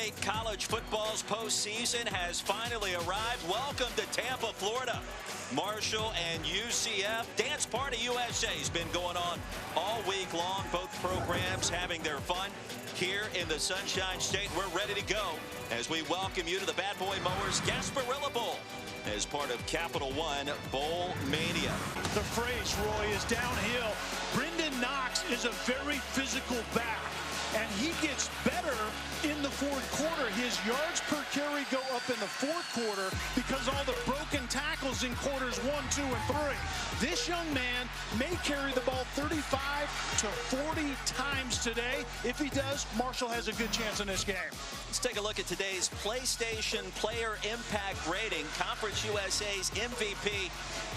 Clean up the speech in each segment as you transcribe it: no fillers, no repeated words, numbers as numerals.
night. College football's postseason has finally arrived. Welcome to Tampa, Florida. Marshall and UCF. Dance Party USA has been going on all week long. Both programs having their fun here in the Sunshine State. We're ready to go as we welcome you to the Bad Boy Mowers Gasparilla Bowl as part of Capital One Bowl Mania. The phrase, Roy, is downhill. Brendan Knox is a very physical back, and he gets better in the fourth quarter. His yards per carry go up in the fourth quarter because all the broken tackles in quarters 1, 2, and 3. This young man may carry the ball 35 to 40 times today. If he does, Marshall has a good chance in this game. Let's take a look at today's PlayStation Player Impact Rating. Conference USA's MVP.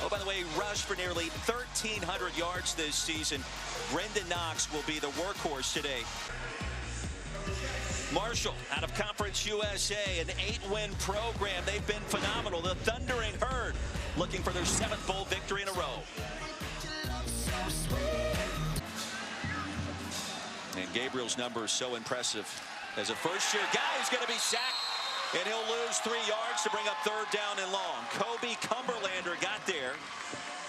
Oh, by the way, rushed for nearly 1,300 yards this season. Brendan Knox will be the workhorse today. Marshall, out of Conference USA, an 8-win program. They've been phenomenal. The Thundering Herd looking for their 7th bowl victory in a row. And Gabriel's number is so impressive. As a first-year guy, he's going to be sacked, and he'll lose 3 yards to bring up 3rd down and long. Kobe Cumberlander got there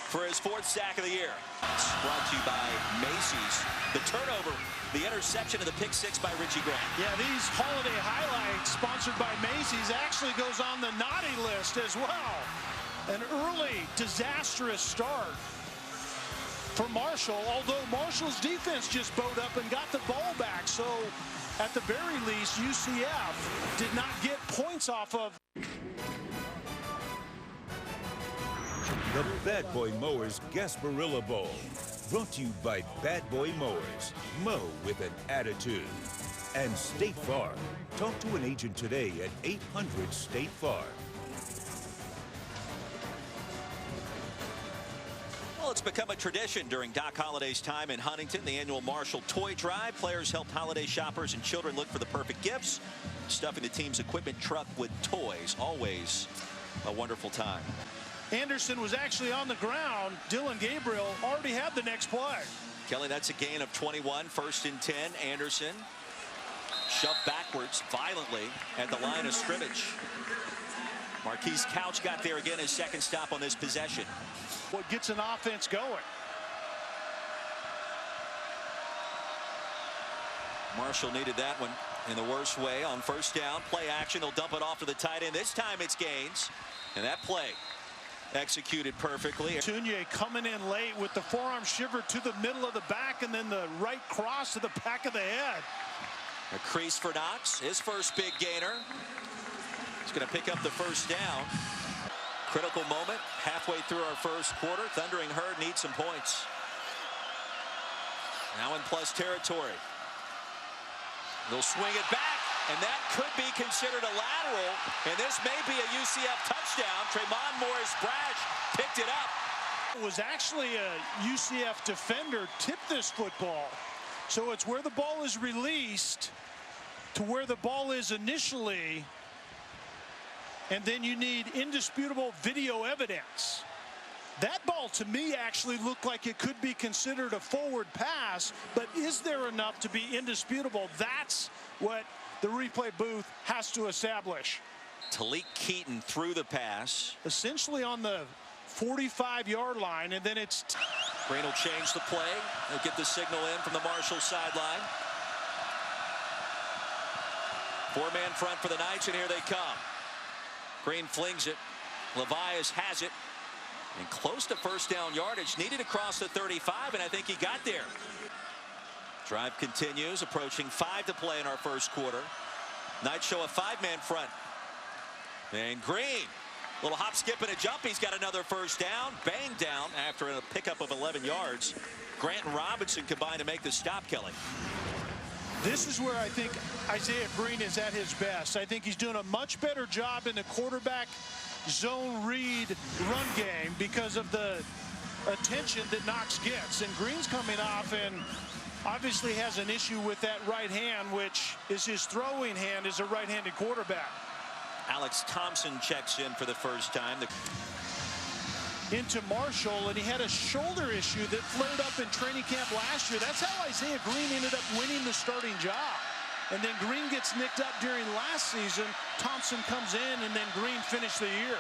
for his 4th sack of the year. It's brought to you by Macy's. The turnover, the interception, and the pick 6 by Richie Grant. Yeah, these holiday highlights sponsored by Macy's actually goes on the naughty list as well. An early disastrous start for Marshall, although Marshall's defense just bowed up and got the ball back. So at the very least, UCF did not get points off of. The Bad Boy Mowers Gasparilla Bowl. Brought to you by Bad Boy Mowers. Mow with an attitude. And State Farm. Talk to an agent today at 800 State Farm. Well, it's become a tradition during Doc Holliday's time in Huntington. The annual Marshall Toy Drive. Players help holiday shoppers and children look for the perfect gifts. Stuffing the team's equipment truck with toys. Always a wonderful time. Anderson was actually on the ground. Dylan Gabriel already had the next play. Kelly, that's a gain of 21. 1st and 10. Anderson shoved backwards violently at the line of scrimmage. Marquise Couch got there again, his 2nd stop on this possession. What gets an offense going? Marshall needed that one in the worst way on 1st down. Play action. They'll dump it off to the tight end. This time it's Gaines. And that play executed perfectly. Tunye coming in late with the forearm shiver to the middle of the back and then the right cross to the back of the head. A crease for Knox, his first big gainer. He's going to pick up the 1st down. Critical moment halfway through our 1st quarter. Thundering Herd needs some points. Now in plus territory. They'll swing it back, and that could be considered a lateral, and this may be a UCF touchdown. Tremont Morris-Brash picked it up. It was actually a UCF defender tipped this football. So it's where the ball is released to where the ball is initially, and then you need indisputable video evidence. That ball to me actually looked like it could be considered a forward pass, but is there enough to be indisputable? That's what the replay booth has to establish. Talik Keaton threw the pass. Essentially on the 45-yard line, and then it's... Green will change the play. They'll get the signal in from the Marshall sideline. 4-man front for the Knights, and here they come. Green flings it. Levias has it. And close to 1st down yardage. Needed across the 35, and I think he got there. Drive continues, approaching 5 to play in our 1st quarter. Knights show a 5-man front. And Green, little hop, skip, and a jump. He's got another 1st down. Banged down after a pickup of 11 yards. Grant and Robinson combined to make the stop, Kelly. This is where I think Isaiah Green is at his best. I think he's doing a much better job in the quarterback zone read run game because of the attention that Knox gets. And Green's coming off and obviously has an issue with that right hand, which is his throwing hand as a right-handed quarterback. Alex Thompson checks in for the 1st time. Into Marshall, and he had a shoulder issue that flared up in training camp last year. That's how Isaiah Green ended up winning the starting job. And then Green gets nicked up during last season. Thompson comes in, and then Green finished the year.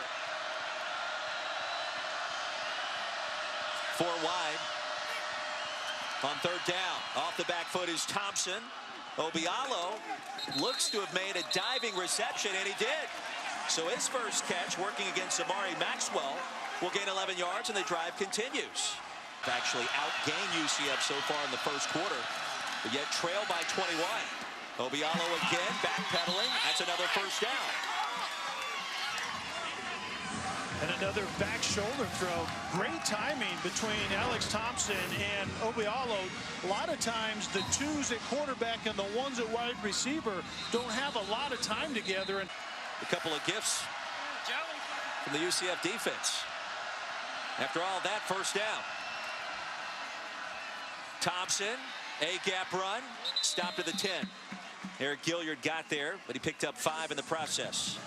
4 wide. On third down, off the back foot is Thompson. Obialo looks to have made a diving reception, and he did. So his first catch, working against Amari Maxwell, will gain 11 yards, and the drive continues. Actually outgained UCF so far in the first quarter, but yet trail by 21. Obialo again, backpedaling. That's another first down. And another back shoulder throw. Great timing between Alex Thompson and Obialo. A lot of times the twos at quarterback and the ones at wide receiver don't have a lot of time together. And a couple of gifts from the UCF defense. After all that, first down. Thompson, a gap run, stopped at the 10. Eric Gilliard got there, but he picked up 5 in the process.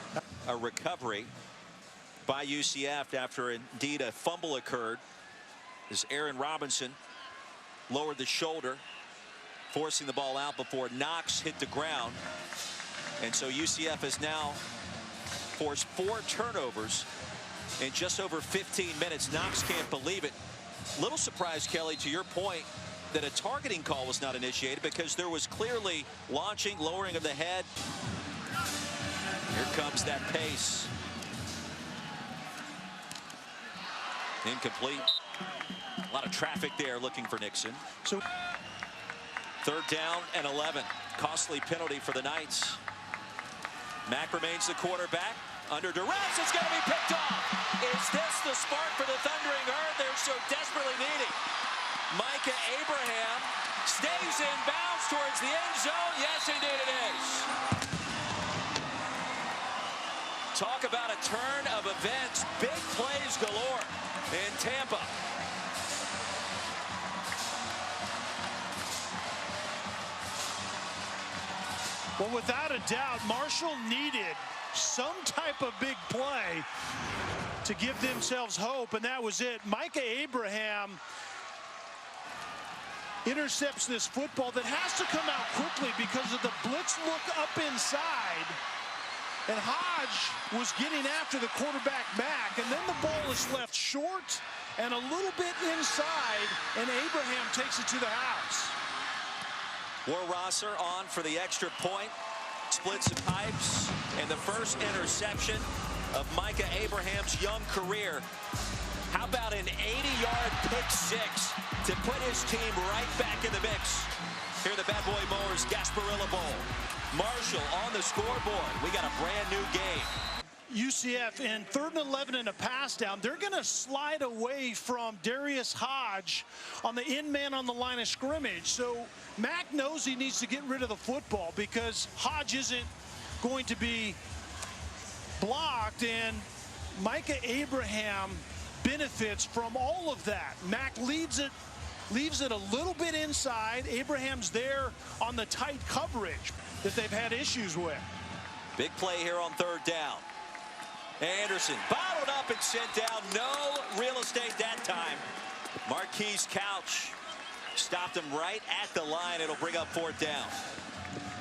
A recovery by UCF after indeed a fumble occurred as Aaron Robinson lowered the shoulder, forcing the ball out before Knox hit the ground. And so UCF has now forced 4 turnovers in just over 15 minutes. Knox can't believe it. Little surprised, Kelly, to your point, that a targeting call was not initiated because there was clearly launching, lowering of the head. Here comes that pace. Incomplete. A lot of traffic there looking for Nixon. so Third down and 11. Costly penalty for the Knights. Mack remains the quarterback. Under duress, it's going to be picked off. Is this the spark for the Thundering Herd they're so desperately needing? Micah Abraham stays in bounds towards the end zone. Yes, indeed it is. Talk about a turn of events. Big plays galore in Tampa. Well, without a doubt, Marshall needed some type of big play to give themselves hope, and that was it. Micah Abraham intercepts this football that has to come out quickly because of the blitz look up inside. And Hodge was getting after the quarterback Mack, and then the ball is left short and a little bit inside, and Abraham takes it to the house. Warrosser on for the extra point, splits the pipes, and the first interception of Micah Abraham's young career. How about an 80-yard pick six to put his team right back in the mix? Here in the Bad Boy Mowers Gasparilla Bowl. Marshall on the scoreboard. We got a brand new game. UCF in 3rd and 11 and a pass down. They're going to slide away from Darius Hodge on the in man on the line of scrimmage. So Mack knows he needs to get rid of the football because Hodge isn't going to be blocked, and Micah Abraham benefits from all of that. Mack leaves it a little bit inside. Abraham's there on the tight coverage that they've had issues with. Big play here on 3rd down. Anderson bottled up and sent down. No real estate that time. Marquise Couch stopped him right at the line. It'll bring up 4th down.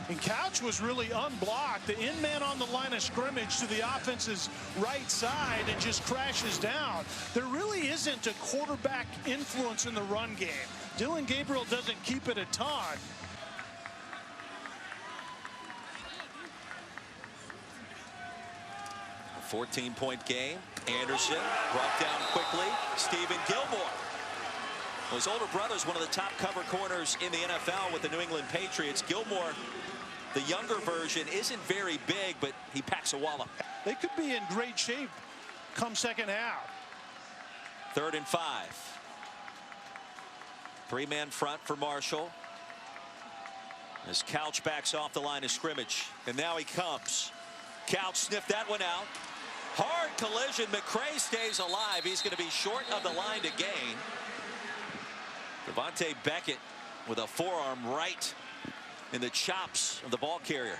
And Couch was really unblocked. The in man on the line of scrimmage to the offense's right side and just crashes down. There really isn't a quarterback influence in the run game. Dylan Gabriel doesn't keep it a ton. A 14-point game. Anderson brought down quickly. Stephen Gilmore. Well, his older brother's one of the top cover corners in the NFL with the New England Patriots. Gilmore, the younger version, isn't very big, but he packs a wallop. They could be in great shape come second half. 3rd and 5. 3-man front for Marshall. As Couch backs off the line of scrimmage. And now he comes. Couch sniffed that one out. Hard collision. McCray stays alive. He's going to be short of the line to gain. Devontae Beckett with a forearm right in the chops of the ball carrier.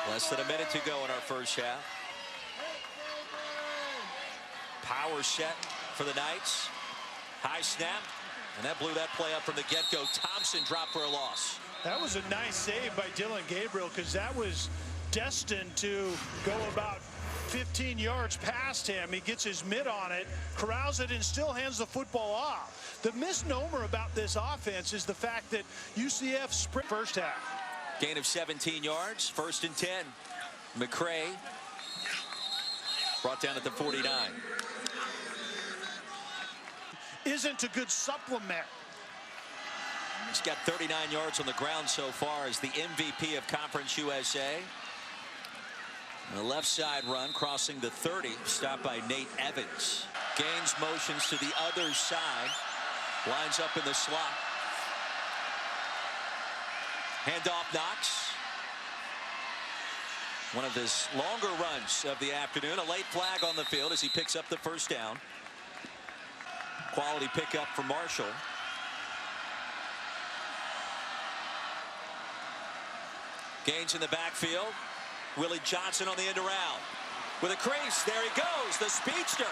Less than a minute to go in our first half. Power set for the Knights. High snap, and that blew that play up from the get-go. Thompson dropped for a loss. That was a nice save by Dylan Gabriel, because that was destined to go about 15 yards past him. He gets his mitt on it, corrals it, and still hands the football off. The misnomer about this offense is the fact that UCF sprint first half. Gain of 17 yards, 1st and 10. McCray brought down at the 49. Isn't a good supplement. He's got 39 yards on the ground so far as the MVP of Conference USA. The left side run crossing the 30, stopped by Nate Evans. Gains motions to the other side, lines up in the slot. Handoff Knox. One of his longer runs of the afternoon. A late flag on the field as he picks up the first down. Quality pickup for Marshall. Gains in the backfield. Willie Johnson on the end around. With a crease, there he goes, the speedster.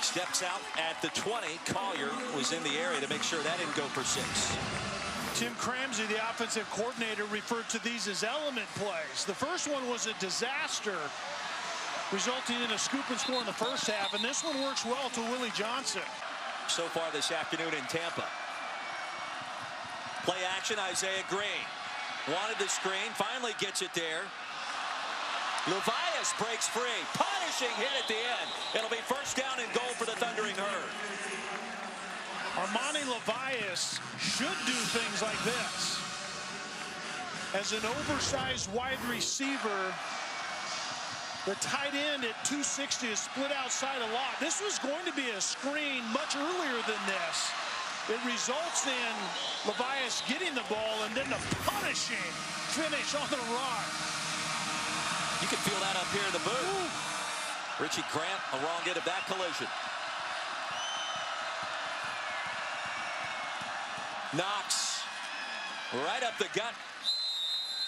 Steps out at the 20. Collier was in the area to make sure that didn't go for 6. Tim Cramsey, the offensive coordinator, referred to these as element plays. The first one was a disaster, resulting in a scoop and score in the first half, and this one works well to Willie Johnson. So far this afternoon in Tampa. Play action, Isaiah Green. Wanted the screen, finally gets it there. Levias breaks free. Punishing hit at the end. It'll be first down and goal for the Thundering Herd. Armani Levias should do things like this. As an oversized wide receiver, the tight end at 260 is split outside a lot. This was going to be a screen much earlier than this. It results in Levias getting the ball and then the punishing finish on the run. You can feel that up here in the booth. Ooh. Richie Grant, the wrong end of that collision. Knox, right up the gut.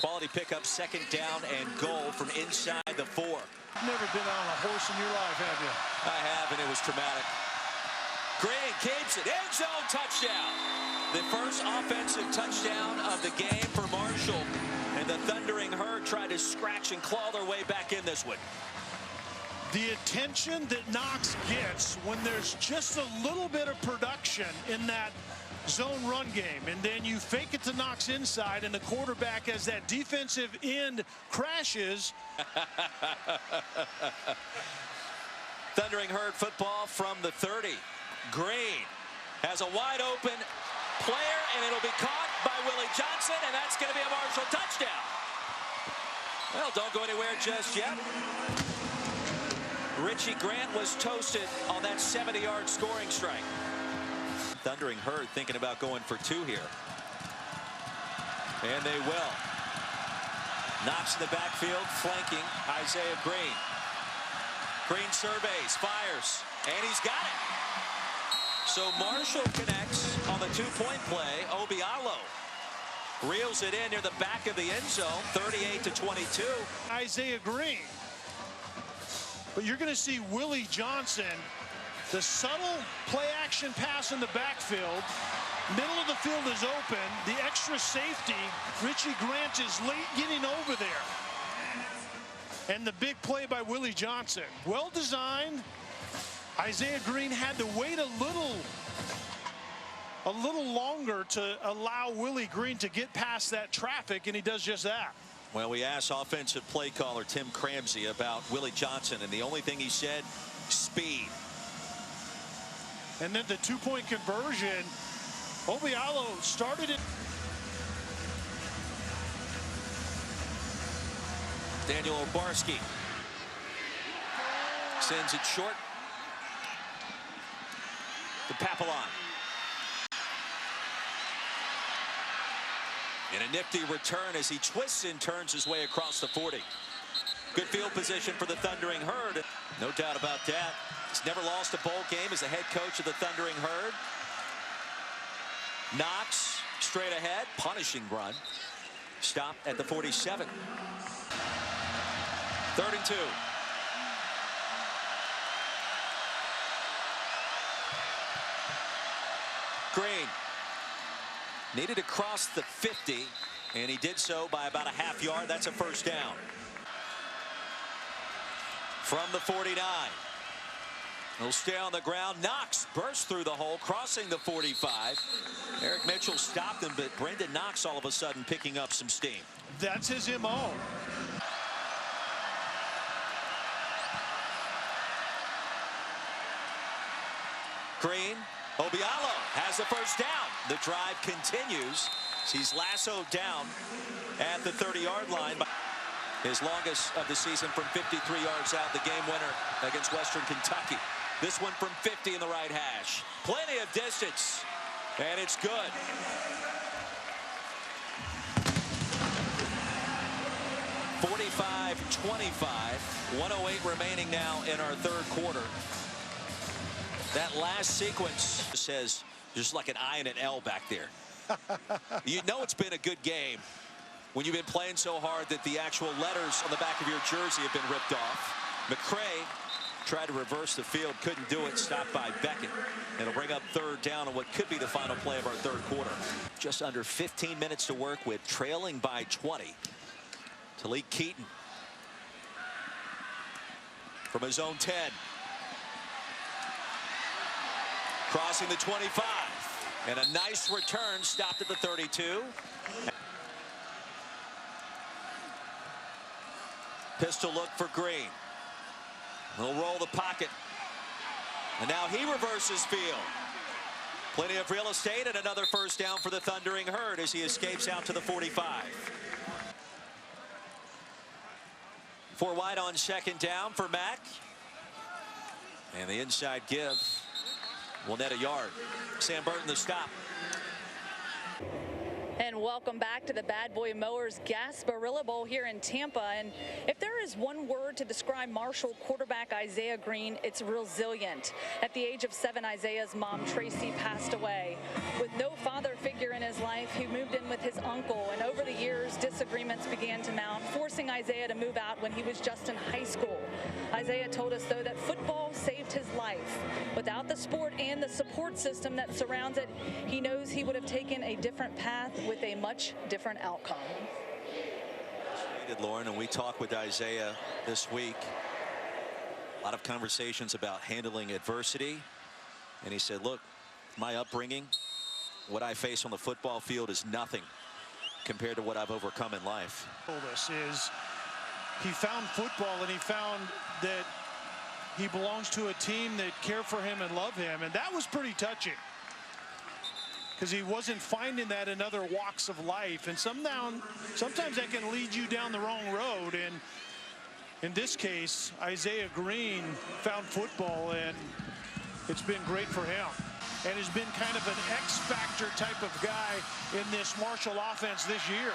Quality pickup, 2nd down and goal from inside the 4. You've never been on a horse in your life, have you? I have, and it was traumatic. Green keeps it. End zone touchdown. The first offensive touchdown of the game for Marshall. And the Thundering Herd tried to scratch and claw their way back in this one. The attention that Knox gets when there's just a little bit of production in that zone run game, and then you fake it to Knox inside, and the quarterback, as that defensive end crashes. Thundering Herd football from the 30. Green has a wide open player, and it'll be caught by Willie Johnson, and that's going to be a Marshall touchdown. Well, don't go anywhere just yet. Richie Grant was toasted on that 70-yard scoring strike. Thundering Herd thinking about going for 2 here. And they will. Knox in the backfield, flanking Isaiah Green. Green surveys, fires, and he's got it. So Marshall connects on the 2-point play. Obialo reels it in near the back of the end zone, 38-22. Isaiah Green. But you're going to see Willie Johnson, the subtle play action pass in the backfield. Middle of the field is open. The extra safety, Richie Grant is late getting over there. And the big play by Willie Johnson. Well designed. Isaiah Green had to wait a little longer to allow Willie Green to get past that traffic, and he does just that. Well, we asked offensive play caller Tim Cramsey about Willie Johnson, and the only thing he said, speed. And then the 2-point conversion, Obialo started it. Daniel Obarski sends it short to Papillon. And a nifty return as he twists and turns his way across the 40. Good field position for the Thundering Herd. No doubt about that. He's never lost a bowl game as the head coach of the Thundering Herd. Knox straight ahead, punishing run. Stop at the 47. 3rd and 2. Green needed to cross the 50, and he did so by about a half yard. That's a first down. From the 49. He'll stay on the ground. Knox burst through the hole, crossing the 45. Eric Mitchell stopped him, but Brendan Knox all of a sudden picking up some steam. That's his MO. Green, Obialo has the first down. The drive continues. He's lassoed down at the 30-yard line. His longest of the season from 53 yards out, the game winner against Western Kentucky. This one from 50 in the right hash. Plenty of distance, and it's good. (45-25). 1:08 remaining now in our third quarter. That last sequence says just like an I and an L back there. You know it's been a good game when you've been playing so hard that the actual letters on the back of your jersey have been ripped off. McCray tried to reverse the field, couldn't do it, stopped by Beckett. It'll bring up third down on what could be the final play of our third quarter. Just under 15 minutes to work with, trailing by 20. Talik Keaton from his own 10. Crossing the 25. And a nice return, stopped at the 32. Pistol look for Green. He'll roll the pocket. And now he reverses field. Plenty of real estate and another first down for the Thundering Herd as he escapes out to the 45. 4 wide on second down for Mack. And the inside give will net a yard. Sam Burton the stop. And welcome back to the Bad Boy Mowers Gasparilla Bowl here in Tampa. And if there is one word to describe Marshall quarterback Isaiah Green, it's resilient. At the age of 7, Isaiah's mom, Tracy, passed away. With no father figure in his life, he moved in with his uncle. And over the years, disagreements began to mount, forcing Isaiah to move out when he was just in high school. Isaiah told us, though, that football saved his life. Without the sport and the support system that surrounds it, he knows he would have taken a different path with a much different outcome. Lauren, and we talked with Isaiah this week. A lot of conversations about handling adversity. And he said, look, my upbringing, what I face on the football field is nothing compared to what I've overcome in life. This is he found football, and he found that he belongs to a team that care for him and love him, and that was pretty touching, because he wasn't finding that in other walks of life. And sometimes that can lead you down the wrong road. And in this case, Isaiah Green found football, and it's been great for him. And has been kind of an X-factor type of guy in this Marshall offense this year.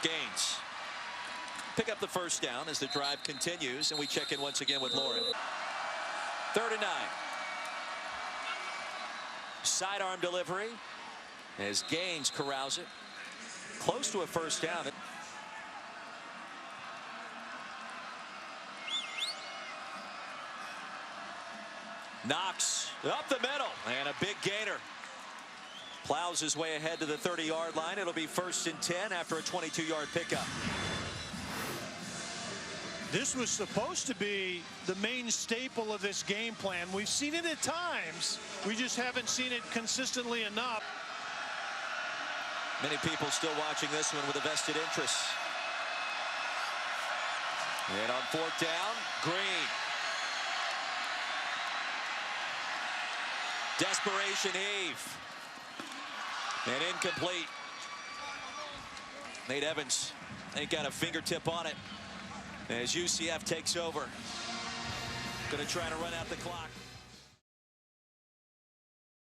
Gaines pick up the first down as the drive continues, and we check in once again with Lauren. 3rd and 9. Sidearm delivery as Gaines corrals it. Close to a first down. Knox up the middle, and a big gainer. Plows his way ahead to the 30-yard line. It'll be 1st and 10 after a 22-yard pickup. This was supposed to be the main staple of this game plan. We've seen it at times. We just haven't seen it consistently enough. Many people still watching this one with a vested interest. And on 4th down, Green. Desperation heave. And incomplete. Nate Evans ain't got a fingertip on it as UCF takes over. Going to try to run out the clock.